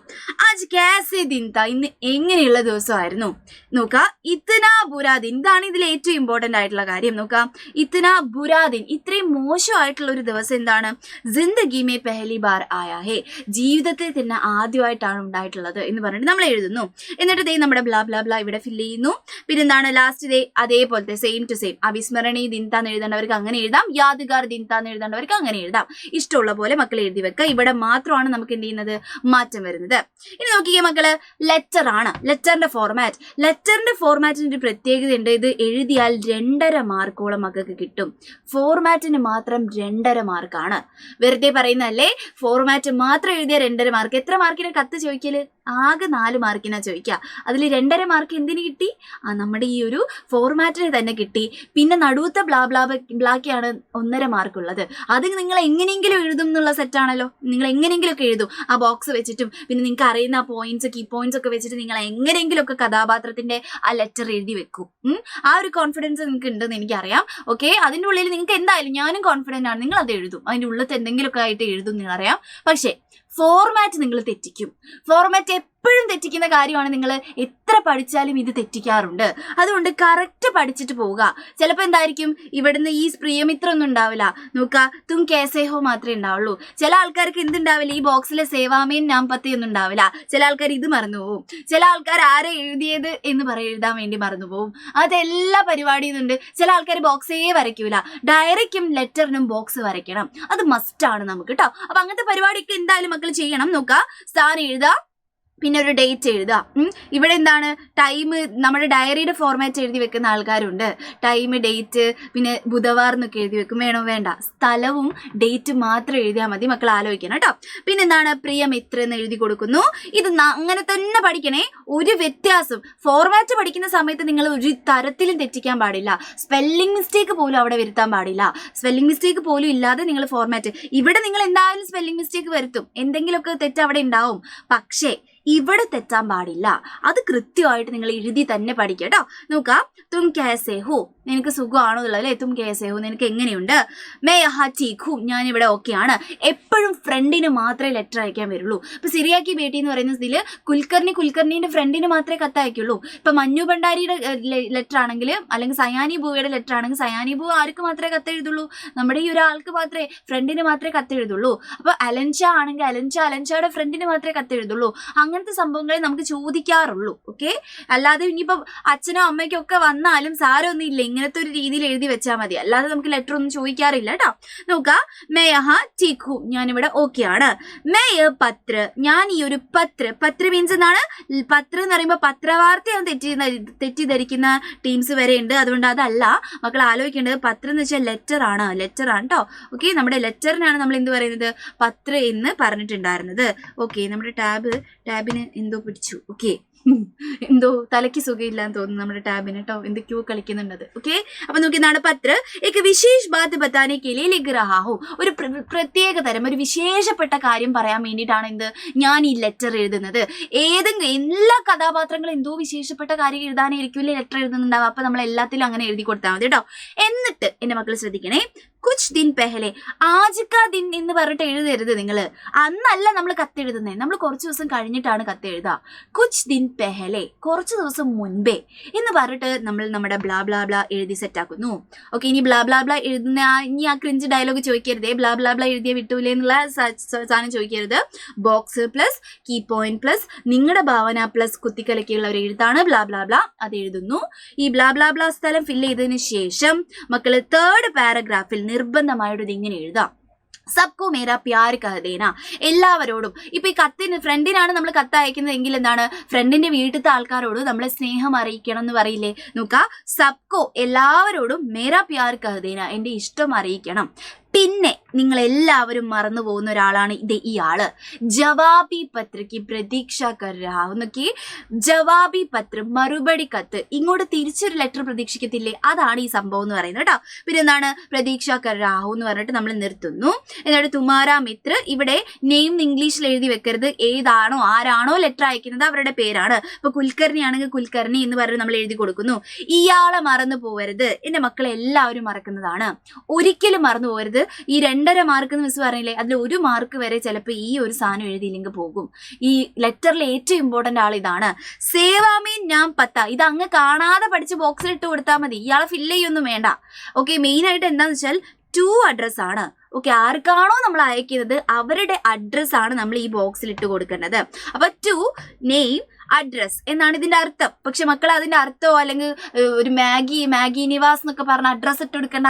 ആജ് കാസേ ദിൻ താ, ഇന്ന് എങ്ങനെയുള്ള ദിവസമായിരുന്നു. നോക്കാം, ഇത്തനാ ബുരാ ദിൻ, ഇതാണ് ഇതിൽ ഏറ്റവും ഇമ്പോർട്ടന്റ് ആയിട്ടുള്ള കാര്യം. നോക്കാം, ഇത്തനാ ബുരാ ദിൻ, ഇത്രയും മോശമായിട്ടുള്ള ഒരു ദിവസം എന്താണ്, ജിന്ദഗി മേ പെഹലി ബാർ ആയാ ഹേ, ജീവിതത്തിൽ തന്നെ ആദ്യമായിട്ടാണ് ഉണ്ടായിട്ടുള്ളത് എന്ന് പറഞ്ഞിട്ട് നമ്മൾ എഴുതുന്നു. എന്നിട്ട് ദേ നമ്മുടെ ബ്ലാ ബ്ലാ ബ്ലാ ഇവിടെ ഫില്ല് ചെയ്യുന്നു. പിന്നെന്താണ് ലാസ്റ്റ് ദേ അതേപോലത്തെ സെയിം ടു സെയിം, അവിസ്മരണീയ ദിൻ താന്ന് എഴുതേണ്ടവർക്ക് അങ്ങനെ എഴുതാം, യാദഗാർ ദിൻ താന്ന് എഴുതേണ്ടവർക്ക് അങ്ങനെ എഴുതാം. ഇഷ്ടമുള്ള പോലെ മക്കൾ എഴുതി വെക്കുക. ഇവിടെ മാത്രമാണ് നമുക്ക് എന്ത് ചെയ്യുന്നത്, മാറ്റം വരുന്നത്. ഇനി നോക്കിയേ മക്കള്, ലെറ്റർ ആണ്, ലെറ്ററിന്റെ ഫോർമാറ്റ്. ലെറ്ററിന്റെ ഫോർമാറ്റിന് ഒരു പ്രത്യേകത ഉണ്ട്. ഇത് എഴുതിയാൽ 2.5 മാർക്കോളം മക്കൾക്ക് കിട്ടും. ഫോർമാറ്റിന് മാത്രം 2.5 മാർക്കാണ്. വെറുതെ പറയുന്നതല്ലേ, ഫോർമാറ്റ് മാത്രം എഴുതിയ 2.5 മാർക്ക്. എത്ര മാർക്കിന് കത്ത് ചോദിക്കല്, ആകെ 4 മാർക്കിനാ ചോദിക്കുക. അതിൽ 2.5 മാർക്ക് എന്തിന് കിട്ടി, നമ്മുടെ ഈ ഒരു ഫോർമാറ്റിന് തന്നെ കിട്ടി. പിന്നെ നടുവത്തെ ബ്ലാക്കാണ് 1.5 മാർക്കുള്ളത്. അത് നിങ്ങൾ എങ്ങനെയെങ്കിലും എഴുതും എന്നുള്ള സെറ്റാണല്ലോ. നിങ്ങൾ എങ്ങനെയെങ്കിലും ഒക്കെ എഴുതും ആ ബോക്സ് വെച്ചിട്ടും. പിന്നെ നിങ്ങൾക്ക് അറിയുന്ന പോയിന്റ്സ്, കീ പോയിന്റ്സ് ഒക്കെ വെച്ചിട്ട് നിങ്ങൾ എങ്ങനെയെങ്കിലും ഒക്കെ കഥാപാത്രത്തിന്റെ ആ ലെറ്റർ എഴുതി വെക്കും. ആ ഒരു കോൺഫിഡൻസ് നിങ്ങൾക്ക് ഉണ്ടെന്ന് എനിക്കറിയാം. ഓക്കെ, അതിൻ്റെ ഉള്ളിൽ നിങ്ങൾക്ക് എന്തായാലും, ഞാനും കോൺഫിഡൻ്റ് ആണ്, നിങ്ങൾ അത് എഴുതും. അതിൻ്റെ ഉള്ളിൽ എന്തെങ്കിലുമൊക്കെ ആയിട്ട് എഴുതും നിങ്ങളറിയാം. പക്ഷേ ഫോർമാറ്റ് നിങ്ങൾ തെറ്റിക്കും. ഫോർമാറ്റ് എപ്പോഴും തെറ്റിക്കുന്ന കാര്യമാണ്. നിങ്ങൾ എത്ര പഠിച്ചാലും ഇത് തെറ്റിക്കാറുണ്ട്. അതുകൊണ്ട് കറക്റ്റ് പഠിച്ചിട്ട് പോവുക. ചിലപ്പോൾ എന്തായിരിക്കും, ഇവിടുന്ന് ഈ പ്രിയമിത്ര ഒന്നും ഉണ്ടാവില്ല. നോക്കുക, തും കേസേഹോ മാത്രമേ ഉണ്ടാവുള്ളൂ. ചില ആൾക്കാർക്ക് എന്തുണ്ടാവില്ല, ഈ ബോക്സിലെ സേവാമേൻ നാംപത്തി ഒന്നും ഉണ്ടാവില്ല. ചില ആൾക്കാർ ഇത് മറന്നു പോവും. ചില ആൾക്കാർ ആരെ എഴുതിയത് എന്ന് എഴുതാൻ വേണ്ടി മറന്നു പോവും. അതെല്ലാ പരിപാടിയും ഉണ്ട്. ചില ആൾക്കാർ ബോക്സേ വരയ്ക്കൂല. ഡയറിക്കും ലെറ്ററിനും ബോക്സ് വരയ്ക്കണം. അത് മസ്റ്റാണ് നമുക്ക് കേട്ടോ. അപ്പൊ അങ്ങനത്തെ പരിപാടിയൊക്കെ എന്തായാലും മക്കൾ ചെയ്യണം. നോക്കുക, സ്ഥാനം എഴുതാം, പിന്നെ ഒരു ഡേറ്റ് എഴുതാം. ഇവിടെ എന്താണ്, ടൈം, നമ്മുടെ ഡയറിയുടെ ഫോർമാറ്റ് എഴുതി വെക്കുന്ന ആൾക്കാരുണ്ട്. ടൈം, ഡേറ്റ്, പിന്നെ ബുധവാർ എന്നൊക്കെ എഴുതി വെക്കും. വേണോ വേണ്ട, സ്ഥലവും ഡേറ്റ് മാത്രം എഴുതിയാൽ മതി. മക്കൾ ആലോചിക്കണം കേട്ടോ. പിന്നെ എന്താണ്, പ്രിയമിത്ര എന്ന് എഴുതി കൊടുക്കുന്നു. ഇത് അങ്ങനെ തന്നെ പഠിക്കണേ, ഒരു വ്യത്യാസം. ഫോർമാറ്റ് പഠിക്കുന്ന സമയത്ത് നിങ്ങൾ ഒരു തരത്തിലും തെറ്റിക്കാൻ പാടില്ല. സ്പെല്ലിംഗ് മിസ്റ്റേക്ക് പോലും അവിടെ വരുത്താൻ പാടില്ല. സ്പെല്ലിംഗ് മിസ്റ്റേക്ക് പോലും ഇല്ലാതെ നിങ്ങൾ ഫോർമാറ്റ്, ഇവിടെ നിങ്ങൾ എന്തായാലും സ്പെല്ലിംഗ് മിസ്റ്റേക്ക് വരുത്തും, എന്തെങ്കിലുമൊക്കെ തെറ്റ് അവിടെ ഉണ്ടാവും. പക്ഷേ ഇവിടെ തെറ്റാൻ പാടില്ല. അത് കൃത്യമായിട്ട് നിങ്ങൾ എഴുതി തന്നെ പഠിക്കുക കേട്ടോ. നോക്കാം, തും കേസേ ഹോ, നിനക്ക് സുഖമാണോ എന്നുള്ളത് അല്ലേ. തും കേസേ ഹോ, നിനക്ക് എങ്ങനെയുണ്ട്. മേ യഹാ ടീക് ഹൂ, ഞാനിവിടെ ഓക്കെയാണ്. എപ്പോഴും ഫ്രണ്ടിന് മാത്രമേ ലെറ്റർ അയക്കാൻ വരുള്ളൂ. ഇപ്പൊ സിറിയാക്കി ബേട്ടി എന്ന് പറയുന്ന ഇതിൽ കുൽക്കർണിന്റെ ഫ്രണ്ടിന് മാത്രമേ കത്ത് അയക്കുള്ളൂ. ഇപ്പൊ മഞ്ഞു ഭണ്ഡാരിയുടെ ലെറ്റർ ആണെങ്കിൽ, അല്ലെങ്കിൽ സയാനി ബൂവയുടെ ലെറ്റർ ആണെങ്കിൽ സയാനി ബൂ ആർക്ക് മാത്രമേ കത്ത് എഴുതുള്ളൂ, നമ്മുടെ ഈ ഒരാൾക്ക് മാത്രമേ, ഫ്രണ്ടിന് മാത്രമേ കത്ത് എഴുതുള്ളൂ. അപ്പൊ അലൻഷ ആണെങ്കിൽ അലൻഷയുടെ ഫ്രണ്ടിന് മാത്രമേ കത്ത് എഴുതുള്ളൂ. അങ്ങനത്തെ സംഭവങ്ങളെ നമുക്ക് ചോദിക്കാറുള്ളൂ. ഓക്കെ, അല്ലാതെ ഇനിയിപ്പം അച്ഛനോ അമ്മയ്ക്കോ ഒക്കെ വന്നാലും സാരമൊന്നും ഇല്ല, ഇങ്ങനത്തെ ഒരു രീതിയിൽ എഴുതി വെച്ചാൽ മതി. അല്ലാതെ നമുക്ക് ലെറ്റർ ഒന്നും ചോദിക്കാറില്ല കേട്ടോ. നോക്കുക, മേ യഹാ ടീക് ഹൂ, ഞാനിവിടെ ഓക്കെ ആണ്. മേ പത്ര, ഞാൻ ഈ ഒരു പത്ര മീൻസ് എന്താണ്, പത്രം എന്ന് പറയുമ്പോൾ പത്രവാർത്തയാണ് തെറ്റിദ്ധരിക്കുന്ന ടീംസ് വരെ ഉണ്ട്. അതുകൊണ്ട് അതല്ല മക്കൾ ആലോചിക്കേണ്ടത്. പത്രം എന്ന് വെച്ചാൽ ലെറ്റർ ആണ് കേട്ടോ. ഓക്കെ, നമ്മുടെ ലെറ്ററിനാണ് നമ്മൾ എന്ത് പറയുന്നത്, പത്ര എന്ന് പറഞ്ഞിട്ടുണ്ടായിരുന്നത്. ഓക്കെ, നമ്മുടെ ടാബിന് എന്തോ പിടിച്ചു. ഓക്കെ, എന്തോ തലയ്ക്ക് സുഖമില്ലാന്ന് തോന്നുന്നു നമ്മുടെ ടാബിന് കേട്ടോ, എന്തൊക്കെയോ കളിക്കുന്നുണ്ടത്. ഓക്കെ, അപ്പൊ നോക്കി, എന്താണ് പത്ര एक विशेष बात बताने के लिए लिख रहा हूं, ഒരു പ്രത്യേക തരം ഒരു വിശേഷപ്പെട്ട കാര്യം പറയാൻ വേണ്ടിയിട്ടാണ് എന്ത് ഞാൻ ഈ ലെറ്റർ എഴുതുന്നത്. എല്ലാ കഥാപാത്രങ്ങളും എന്തോ വിശേഷപ്പെട്ട കാര്യം എഴുതാനായിരിക്കും ലെറ്റർ എഴുതുന്നുണ്ടാവും. അപ്പൊ നമ്മൾ എല്ലാത്തിലും അങ്ങനെ എഴുതി കൊടുത്താൽ മതി കേട്ടോ. എന്നിട്ട് എന്റെ മക്കൾ ശ്രദ്ധിക്കണേ, കുച്ച് ദിൻ പെഹലെ, ആജ് കാ ദിൻ എന്ന് പറഞ്ഞിട്ട് എഴുതരുത് നിങ്ങൾ. അന്നല്ല നമ്മൾ കത്തെഴുതുന്നത്, നമ്മൾ കുറച്ച് ദിവസം കഴിഞ്ഞിട്ടാണ് കത്തെഴുതുക. കുച്ച് ദിൻ പെഹലെ, കുറച്ച് ദിവസം മുൻപേ എന്ന് പറഞ്ഞിട്ട് നമ്മൾ നമ്മുടെ ബ്ലാ ബ്ലാ ബ്ലാ എഴുതി സെറ്റാക്കുന്നു. ഓക്കെ, ഇനി ബ്ലാ ബ്ലാ ബ്ലാ എഴുതുന്ന ഇനി ആ ക്രിഞ്ച് ഡയലോഗ് ചോദിക്കരുതേ, ബ്ലാ ബ്ലാ ബ്ലാ എഴുതിയ വിട്ടൂലേ എന്നുള്ള സാധനം ചോദിക്കരുത്. Box plus key point plus നിങ്ങളുടെ ഭാവന പ്ലസ് കുത്തിക്കലക്കിയുള്ള ഒരു എഴുത്താണ് ബ്ലാ ബ്ലാ ബ്ലാ, അത് എഴുതുന്നു. ഈ ബ്ലാ ബ്ലാ ബ്ലാ സ്ഥലം ഫില്ല് ചെയ്തതിന് ശേഷം മക്കള് 3rd പാരഗ്രാഫിൽ നിർബന്ധമായിട്ട് ഇത് ഇങ്ങനെ എഴുതാം. സബ്കോ മേരാ പ്യാർ കഹ ദേന, എല്ലാവരോടും. ഇപ്പൊ ഈ കത്തിന് ഫ്രണ്ടിനാണ് നമ്മൾ കത്ത് അയക്കുന്നതെങ്കിൽ എന്താണ്, ഫ്രണ്ടിന്റെ വീട്ടിലത്തെ ആൾക്കാരോട് നമ്മളെ സ്നേഹം അറിയിക്കണം എന്ന് പറയില്ലേ. നോക്ക, സബ്കോ എല്ലാവരോടും മേരാ പ്യാർ കഹ ദേന, എന്റെ ഇഷ്ടം അറിയിക്കണം. പിന്നെ നിങ്ങൾ എല്ലാവരും മറന്നു പോകുന്ന ഒരാളാണ് ഇത്, ഇയാള് ജവാബി പത്രക്ക് പ്രതീക്ഷ കരാവുന്നൊക്കെ. ജവാബി പത്രം, മറുപടി കത്ത്, ഇങ്ങോട്ട് തിരിച്ചൊരു ലെറ്റർ പ്രതീക്ഷിക്കത്തില്ലേ, അതാണ് ഈ സംഭവം എന്ന് പറയുന്നത് കേട്ടോ. പിന്നെ എന്താണ്, പ്രതീക്ഷ കരാഹു എന്ന് പറഞ്ഞിട്ട് നമ്മൾ നിർത്തുന്നു. എന്നിട്ട് തുമാരാ മിത്ര, ഇവിടെ നെയിം ഇംഗ്ലീഷിൽ എഴുതി വെക്കരുത്, ഏതാണോ ആരാണോ ലെറ്റർ അയക്കുന്നത് അവരുടെ പേരാണ്. ഇപ്പൊ കുൽക്കർണി ആണെങ്കിൽ കുൽക്കർണി എന്ന് പറഞ്ഞ് നമ്മൾ എഴുതി കൊടുക്കുന്നു. ഇയാളെ മറന്നു പോകരുത്, എന്റെ മക്കളെ എല്ലാവരും മറക്കുന്നതാണ്, ഒരിക്കലും മറന്നു പോകരുത്. ഈ 2.5 മാർക്ക് എന്ന് മിസ് പറഞ്ഞില്ലേ, അതിൽ 1 മാർക്ക് വരെ ചിലപ്പോൾ ഈ ഒരു സാധനം എഴുതിയില്ലെങ്കിൽ പോകും. ഈ ലെറ്ററിൽ ഏറ്റവും ഇമ്പോർട്ടന്റ് ആൾ ഇതാണ്. സേവാമീൻ ഞാൻ പത്ത, ഇത് അങ്ങ് കാണാതെ പഠിച്ച് ബോക്സിൽ ഇട്ട് കൊടുത്താൽ മതി, ഇയാളെ ഫില്ല് ചെയ്യൊന്നും വേണ്ട. ഓക്കെ, മെയിൻ ആയിട്ട് എന്താന്ന് വെച്ചാൽ 2 അഡ്രസ് ആണ്. ഓക്കെ, ആർക്കാണോ നമ്മൾ അയക്കുന്നത് അവരുടെ അഡ്രസ് ആണ് നമ്മൾ ഈ ബോക്സിൽ ഇട്ട് കൊടുക്കേണ്ടത്. അപ്പൊ 2 നെയിം അഡ്രസ് എന്നാണ് ഇതിന്റെ അർത്ഥം. പക്ഷെ മക്കൾ അതിന്റെ അർത്ഥമോ അല്ലെങ്കിൽ ഒരു മാഗി നിവാസ് എന്നൊക്കെ പറഞ്ഞ അഡ്രസ് ഇട്ട് കൊടുക്കേണ്ട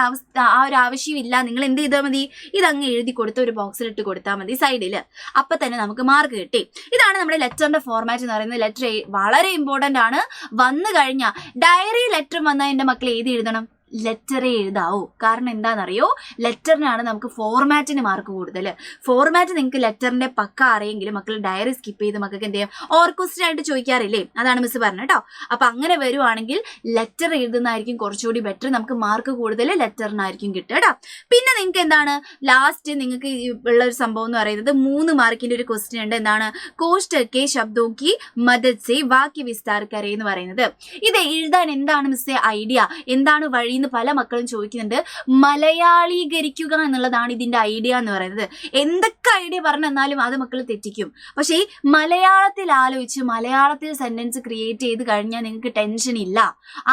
ആ ഒരു ആവശ്യമില്ല. നിങ്ങൾ എന്ത് ചെയ്താൽ മതി, ഇതങ്ങ് എഴുതി കൊടുത്ത് ഒരു ബോക്സിൽ ഇട്ട് കൊടുത്താൽ മതി സൈഡിൽ, അപ്പൊ തന്നെ നമുക്ക് മാർക്ക് കിട്ടി. ഇതാണ് നമ്മുടെ ലെറ്ററിന്റെ ഫോർമാറ്റ് എന്ന് പറയുന്നത്. ലെറ്റർ വളരെ ഇമ്പോർട്ടന്റ് ആണ്. വന്നു കഴിഞ്ഞാൽ ഡയറി ലെറ്റർ വന്നാൽ എന്റെ മക്കൾ ഏത് എഴുതണം, ലെറ്ററേ എഴുതാവൂ. കാരണം എന്താണെന്നറിയോ, ലെറ്ററിനാണ് നമുക്ക് ഫോർമാറ്റിന് മാർക്ക് കൂടുതൽ. ഫോർമാറ്റ് നിങ്ങൾക്ക് ലെറ്ററിന്റെ പക്ക അറിയെങ്കിലും മക്കൾ ഡയറി സ്കിപ്പ് ചെയ്ത് മക്കൾക്ക് എന്ത് ചെയ്യാം, ഓർ ക്വസ്റ്റ്യൻ ആയിട്ട് ചോദിക്കാറില്ലേ, അതാണ് മിസ് പറഞ്ഞത് കേട്ടോ. അപ്പൊ അങ്ങനെ വരുവാണെങ്കിൽ ലെറ്റർ എഴുതുന്നതായിരിക്കും കുറച്ചുകൂടി ബെറ്റർ, നമുക്ക് മാർക്ക് കൂടുതൽ ലെറ്ററിനായിരിക്കും കിട്ടുക കേട്ടോ. പിന്നെ നിങ്ങൾക്ക് എന്താണ് ലാസ്റ്റ് നിങ്ങൾക്ക് ഉള്ള ഒരു സംഭവം എന്ന് പറയുന്നത് 3 മാർക്കിന്റെ ഒരു ക്വസ്റ്റ്യൻ ഉണ്ട്. എന്താണ്, കോഷ്ടക്കെ ശബ്ദോക്കി മദദ് സെ വാക്യ വിസ്താർ കരേ എന്ന് പറയുന്നത്. ഇത് എഴുതാൻ എന്താണ് മിസ്സേ ഐഡിയ, എന്താണ് വഴി പല മക്കളും ചോദിക്കുന്നുണ്ട്. മലയാളീകരിക്കുക എന്നുള്ളതാണ് ഇതിന്റെ ഐഡിയ എന്ന് പറയുന്നത്. എന്തൊക്കെ ഐഡിയ പറഞ്ഞെന്നാലും അത് മക്കൾ തെറ്റിക്കും. പക്ഷേ ഈ മലയാളത്തിൽ ആലോചിച്ച് മലയാളത്തിൽ സെന്റൻസ് ക്രിയേറ്റ് ചെയ്ത് കഴിഞ്ഞാൽ നിങ്ങൾക്ക് ടെൻഷൻ ഇല്ല.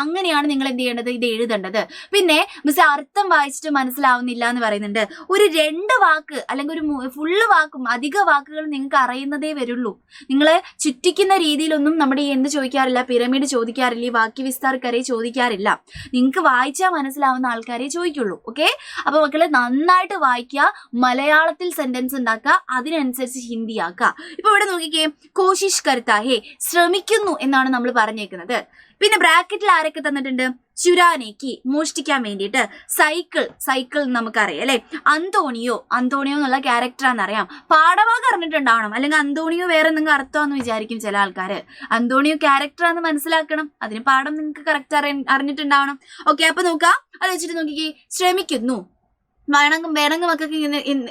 അങ്ങനെയാണ് നിങ്ങൾ എന്ത് ചെയ്യേണ്ടത്, ഇത് എഴുതേണ്ടത്. പിന്നെ മിസ് അർത്ഥം വായിച്ചിട്ട് മനസ്സിലാവുന്നില്ല എന്ന് പറയുന്നുണ്ട്. ഒരു 2 വാക്ക് അല്ലെങ്കിൽ ഒരു ഫുള്ള് വാക്കും അധിക വാക്കുകൾ നിങ്ങൾക്ക് അറിയുന്നതേ വരുള്ളൂ. നിങ്ങളെ ചുറ്റിക്കുന്ന രീതിയിലൊന്നും നമ്മുടെ ഈ എന്ത് ചോദിക്കാറില്ല, പിരമിഡ് ചോദിക്കാറില്ല, ഈ വാക്യ വിസ്താരക്കാരെ ചോദിക്കാറില്ല. നിങ്ങൾക്ക് വായിച്ചാൽ മനസ്സിലാവുന്ന ആൾക്കാരെ ചോദിക്കുള്ളൂ. ഓക്കെ, അപ്പൊ മക്കള് നന്നായിട്ട് വായിക്കുക, മലയാളത്തിൽ സെന്റൻസ് ഉണ്ടാക്കുക, അതിനനുസരിച്ച് ഹിന്ദി ആക്കുക. ഇപ്പൊ ഇവിടെ നോക്കിക്കേ, കോശിഷ് കർത്താ ഹേ, ശ്രമിക്കുന്നു എന്നാണ് നമ്മൾ പറഞ്ഞേക്കുന്നത്. പിന്നെ ബ്രാക്കറ്റിൽ ആരൊക്കെ തന്നിട്ടുണ്ട്, ചുരാനേക്ക്, മോഷ്ടിക്കാൻ വേണ്ടിയിട്ട്. സൈക്കിൾ നമുക്കറിയാം അല്ലെ. അന്തോണിയോ എന്നുള്ള ക്യാരക്ടറാണെന്നറിയാം. പാഠഭാഗം അറിഞ്ഞിട്ടുണ്ടാവണം, അല്ലെങ്കിൽ അന്തോണിയോ വേറെ എന്തെങ്കിലും അർത്ഥമാണെന്ന് വിചാരിക്കും ചില ആൾക്കാര്. അന്തോണിയോ ക്യാരക്ടറാന്ന് മനസ്സിലാക്കണം, അതിന് പാഠം നിങ്ങൾക്ക് കറക്റ്റ് അറിഞ്ഞിട്ടുണ്ടാവണം. ഓക്കെ, അപ്പൊ നോക്കാം, അത് വെച്ചിട്ട് നോക്കിക്കേ, ശ്രമിക്കുന്നു വേണമെങ്കിൽ മക്കൾക്ക്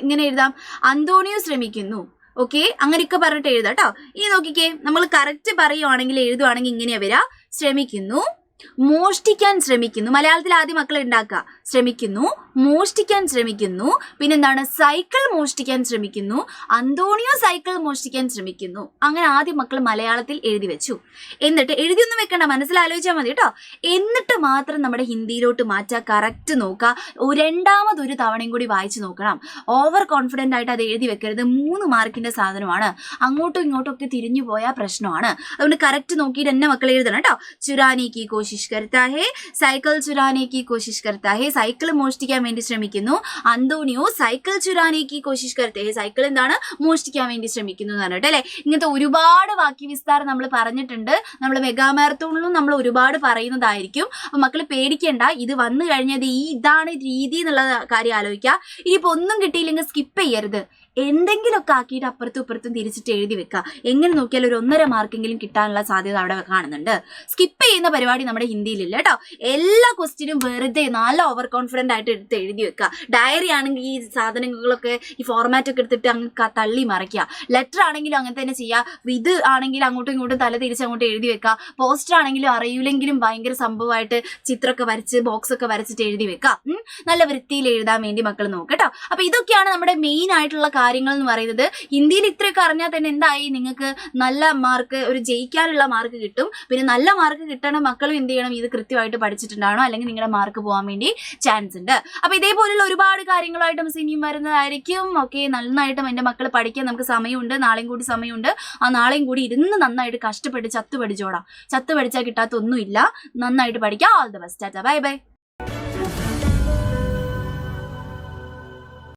ഇങ്ങനെ എഴുതാം, അന്തോണിയോ ശ്രമിക്കുന്നു. ഓക്കെ, അങ്ങനെയൊക്കെ പറഞ്ഞിട്ട് എഴുതാം കേട്ടോ. ഇനി നോക്കിക്കേ, നമ്മൾ കറക്റ്റ് പറയുവാണെങ്കിൽ എഴുതുവാണെങ്കിൽ ഇങ്ങനെയാ വരാ, ശ്രമിക്കുന്നു, മോഷ്ടിക്കാൻ ശ്രമിക്കുന്നു. മലയാളത്തിൽ ആദ്യം മക്കൾ ഉണ്ടാക്കുക, ശ്രമിക്കുന്നു, മോഷ്ടിക്കാൻ ശ്രമിക്കുന്നു. പിന്നെന്താണ്, സൈക്കിൾ മോഷ്ടിക്കാൻ ശ്രമിക്കുന്നു, അന്തോണിയോ സൈക്കിൾ മോഷ്ടിക്കാൻ ശ്രമിക്കുന്നു. അങ്ങനെ ആദ്യം മക്കൾ മലയാളത്തിൽ എഴുതി വെച്ചു. എന്നിട്ട് എഴുതിയൊന്നും വെക്കണ്ട, മനസ്സിലാലോചിച്ചാൽ മതി കേട്ടോ. എന്നിട്ട് മാത്രം നമ്മുടെ ഹിന്ദിയിലോട്ട് മാറ്റാ, കറക്റ്റ് നോക്കുക. 2ാമതൊരു തവണയും കൂടി വായിച്ചു നോക്കണം. ഓവർ കോൺഫിഡന്റ് ആയിട്ട് അത് എഴുതി വെക്കരുത്. 3 മാർക്കിന്റെ സാധനമാണ്, അങ്ങോട്ടും ഇങ്ങോട്ടും ഒക്കെ തിരിഞ്ഞു പോയാൽ പ്രശ്നമാണ്. അതുകൊണ്ട് കറക്റ്റ് നോക്കിയിട്ട് എന്നെ മക്കൾ എഴുതണം കേട്ടോ. ചുരാനെ കി കോശിഷ് കർത്താ ഹേ, സൈക്കിൾ ചുരാനെ കി കോശിഷ് കർത്താ ഹേ, സൈക്കിൾ മോഷ്ടിക്കാൻ വേണ്ടി ശ്രമിക്കുന്നു. അന്തോണിയോ സൈക്കിൾ ചുരാനെ കി കോശിഷ് കർത്താ ഹേ, സൈക്കിൾ എന്താണ്, മോഷ്ടിക്കാൻ വേണ്ടി ശ്രമിക്കുന്നു എന്ന് പറഞ്ഞിട്ട് അല്ലെ. ഇങ്ങനത്തെ ഒരുപാട് വാക്യവിസ്താരം നമ്മൾ പറഞ്ഞിട്ടുണ്ട്. നമ്മൾ മെഗാ മാരത്തോണിലും നമ്മൾ ഒരുപാട് പറയുന്നതായിരിക്കും. അപ്പൊ മക്കൾ പേടിക്കേണ്ട, ഇത് വന്നു കഴിഞ്ഞത് ഇതാണ് രീതി എന്നുള്ള കാര്യം ആലോചിക്കുക. ഇനിയിപ്പോ ഒന്നും കിട്ടിയില്ലെങ്കിൽ സ്കിപ്പ് ചെയ്യരുത്, എന്തെങ്കിലുമൊക്കെ ആക്കിയിട്ട് അപ്പുറത്തും ഇപ്പുറത്തും തിരിച്ചിട്ട് എഴുതി വെക്കുക. എങ്ങനെ നോക്കിയാൽ ഒരു 1.5 മാർക്കെങ്കിലും കിട്ടാനുള്ള സാധ്യത അവിടെ കാണുന്നുണ്ട്. സ്കിപ്പ് ചെയ്യുന്ന പരിപാടി നമ്മുടെ ഹിന്ദിയിലില്ല കേട്ടോ. എല്ലാ ക്വസ്റ്റ്യനും വെറുതെ നല്ല ഓവർ കോൺഫിഡൻ്റ് ആയിട്ട് എടുത്ത് എഴുതി വെക്കുക. ഡയറി ആണെങ്കിൽ ഈ സാധനങ്ങളൊക്കെ ഈ ഫോർമാറ്റ് ഒക്കെ എടുത്തിട്ട് അങ്ങ് തള്ളി മറിക്കുക. ലെറ്റർ ആണെങ്കിലും അങ്ങനെ തന്നെ ചെയ്യുക. ഇത് ആണെങ്കിലും അങ്ങോട്ടും ഇങ്ങോട്ടും തല തിരിച്ച് അങ്ങോട്ട് എഴുതി വെക്കുക. പോസ്റ്റർ ആണെങ്കിലും അറിയില്ലെങ്കിലും ഭയങ്കര സംഭവമായിട്ട് ചിത്രമൊക്കെ വരച്ച് ബോക്സ് ഒക്കെ വരച്ചിട്ട് എഴുതി വെക്കുക. നല്ല വൃത്തിയിൽ എഴുതാൻ വേണ്ടി മക്കൾ നോക്കട്ടോ. അപ്പൊ ഇതൊക്കെയാണ് നമ്മുടെ മെയിൻ ആയിട്ടുള്ള കാര്യങ്ങൾ എന്ന് പറയുന്നത്. ഹിന്ദിയിൽ ഇത്രയൊക്കെ അറിഞ്ഞാൽ തന്നെ എന്തായി, നിങ്ങൾക്ക് നല്ല മാർക്ക്, ഒരു ജയിക്കാനുള്ള മാർക്ക് കിട്ടും. പിന്നെ നല്ല മാർക്ക് കിട്ടണം മക്കളും എന്ത് ചെയ്യണം, ഇത് കൃത്യമായിട്ട് പഠിച്ചിട്ടുണ്ടാവണം, അല്ലെങ്കിൽ നിങ്ങളുടെ മാർക്ക് പോകാൻ വേണ്ടി ചാൻസ് ഉണ്ട്. അപ്പൊ ഇതേപോലുള്ള ഒരുപാട് കാര്യങ്ങളായിട്ട് മിസ് ഇനിയും വരുന്നതായിരിക്കും. ഓക്കെ, നന്നായിട്ടും എൻ്റെ മക്കൾ പഠിക്കാൻ നമുക്ക് സമയമുണ്ട്, നാളെയും കൂടി സമയമുണ്ട്. ആ നാളെയും കൂടി ഇരുന്ന് നന്നായിട്ട് കഷ്ടപ്പെട്ട് ചത്തു പഠിച്ചോടാം. ചത്തു പഠിച്ചാൽ കിട്ടാത്ത ഒന്നുമില്ല. നന്നായിട്ട് പഠിക്കാം. All the best. Bye bye.